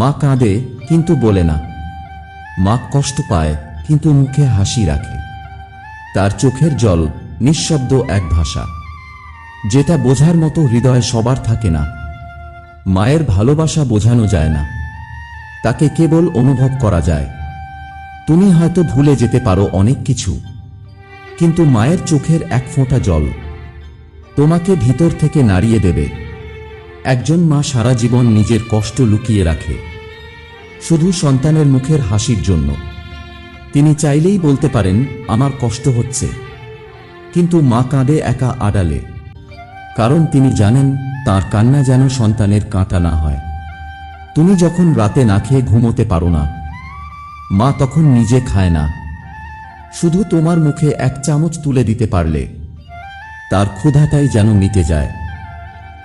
মা কাঁদে কিন্তু বলে না। মা কষ্ট পায় কিন্তু মুখে হাসি রাখে। তার চোখের জল নিঃশব্দ এক ভাষা, যেটা বোঝার মতো হৃদয় সবার থাকে না। মায়ের ভালোবাসা বোঝানো যায় না, তাকে কেবল অনুভব করা যায়। তুমি হয়তো ভুলে যেতে পারো অনেক কিছু, কিন্তু মায়ের চোখের এক ফোঁটা জল তোমাকে ভিতর থেকে নাড়িয়ে দেবে। একজন মা সারা জীবন নিজের কষ্ট লুকিয়ে রাখে শুধু সন্তানের মুখের হাসির জন্য। তিনি চাইলেই বলতে পারেন আমার কষ্ট হচ্ছে, কিন্তু মা কাঁদে একা আড়ালে, কারণ তিনি জানেন তার কান্না যেন সন্তানের কাঁটা না হয়। তুমি যখন রাতে না খেয়ে ঘুমোতে পারো না, মা তখন নিজে খায় না। শুধু তোমার মুখে এক চামচ তুলে দিতে পারলে তার ক্ষুধাটাই যেন মিটে যায়।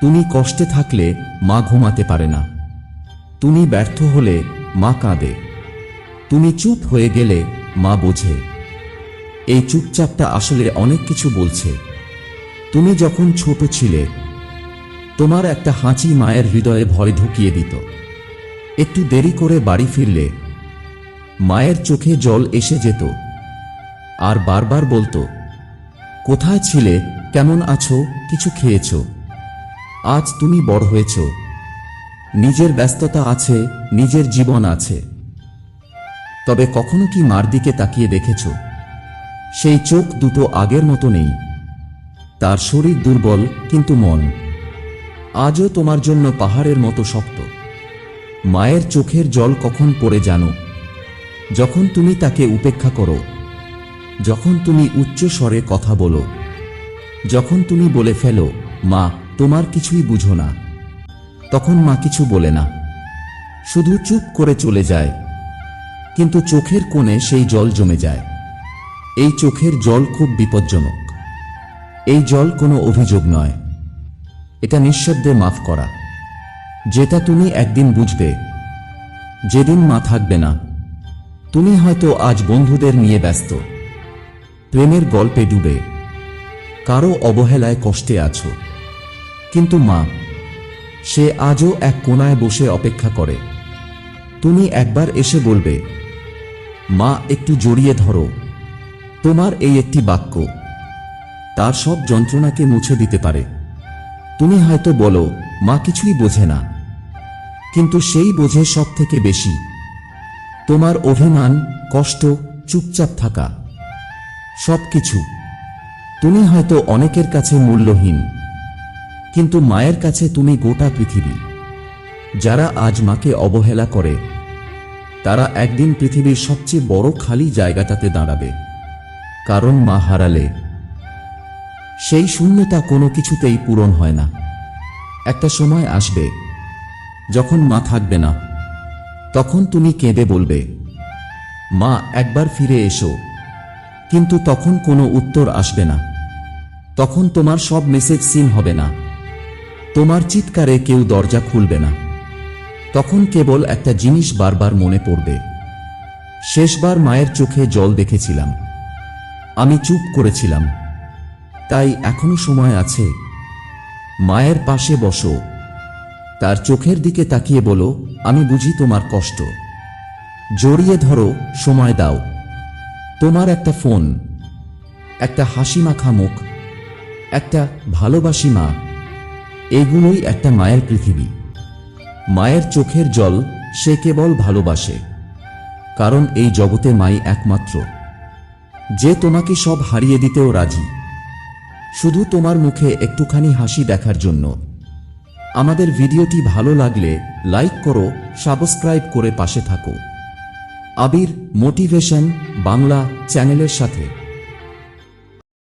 তুমি কষ্টে থাকলে মা ঘুমাতে পারে না। তুমি ব্যর্থ হলে মা কাঁদে। তুমি চুপ হয়ে গেলে মা বোঝে। এই চুপচাপটা আসলে অনেক কিছু বলছে। তুমি যখন ছোট ছিলে, তোমার একটা হাঁচি মায়ের হৃদয়ে ভয় ঢুকিয়ে দিত। একটু দেরি করে বাড়ি ফিরলে মায়ের চোখে জল এসে যেত, আর বারবার বলতো, কোথায় ছিলে, কেমন আছো, কিছু খেয়েছ? আজ তুমি বড় হয়েছ, নিজের ব্যস্ততা আছে, নিজের জীবন আছে। তবে কখনো কি মার দিকে তাকিয়ে দেখেছ? সেই চোখ দুটো আগের মতো নেই। তার শরীর দুর্বল, কিন্তু মন আজও তোমার জন্য পাহাড়ের মতো শক্ত। মায়ের চোখের জল কখন পড়ে জানো? যখন তুমি তাকে উপেক্ষা করো, যখন তুমি উচ্চ স্বরে কথা বলো, যখন তুমি বলে ফেলো মা তোমার কিছুই বুঝো না। তখন মা কিছু বলে না, শুধু চুপ করে চলে যায়। কিন্তু চোখের কোণে সেই জল জমে যায়। এই চোখের জল খুব বিপজ্জনক। এই জল কোনো অভিযোগ নয়, এটা নিঃশব্দে মাফ করা, যেটা তুমি একদিন বুঝবে, যেদিন মা থাকবে না। তুমি হয়তো আজ বন্ধুদের নিয়ে ব্যস্ত, প্রেমের গল্পে ডুবে, কারো অবহেলায় কষ্টে আছো, কিন্তু মা, সে আজও এক কোণায় বসে অপেক্ষা করে। তুমি একবার এসে বলবে, মা একটু জড়িয়ে ধরো। তোমার এই একটি বাক্য তার সব যন্ত্রণাকে মুছে দিতে পারে। তুমি হয়তো বলো মা কিছুই বোঝে না, কিন্তু সেই বোঝে সব থেকে বেশি। তোমার অভিমান, কষ্ট, চুপচাপ থাকা, সবকিছু। তুমি হয়তো অনেকের কাছে মূল্যহীন, কিন্তু মায়ের কাছে তুমি গোটা পৃথিবী। যারা আজ মাকে অবহেলা করে, তারা একদিন পৃথিবীর সবচেয়ে বড় খালি জায়গাটাতে দাঁড়াবে। কারণ মা হারালে সেই শূন্যতা কোনো কিছুতেই পূরণ হয় না। একটা সময় আসবে যখন মা থাকবে না, তখন তুমি কেঁদে বলবে, মা একবার ফিরে এসো। কিন্তু তখন কোনো উত্তর আসবে না। তখন তোমার সব মেসেজ সিন হবে না। তোমার চিৎকারে কেউ দরজা খুলবে না। তখন কেবল একটা জিনিস বারবার মনে পড়বে, শেষবার মায়ের চোখে জল দেখেছিলাম, আমি চুপ করেছিলাম, তাই এখনো সময় আছে। মায়ের পাশে বসো, তার চোখের দিকে তাকিয়ে বলো, আমি বুঝি তোমার কষ্ট। জড়িয়ে ধরো, সময় দাও। তোমার একটা ফোন, একটা হাসি মাখা মুখ, একটা ভালোবাসি মা, এগুলোই একটা মায়ের পৃথিবী। মায়ের চোখের জল সে কেবল ভালোবাসে, কারণ এই জগতে মাই একমাত্র যে তোমাকে সব হারিয়ে দিতেও রাজি, শুধু তোমার মুখে একটুখানি হাসি দেখার জন্য। আমাদের ভিডিওটি ভালো লাগলে লাইক করো, সাবস্ক্রাইব করে পাশে থাকো আবির মোটিভেশন বাংলা চ্যানেলের সাথে।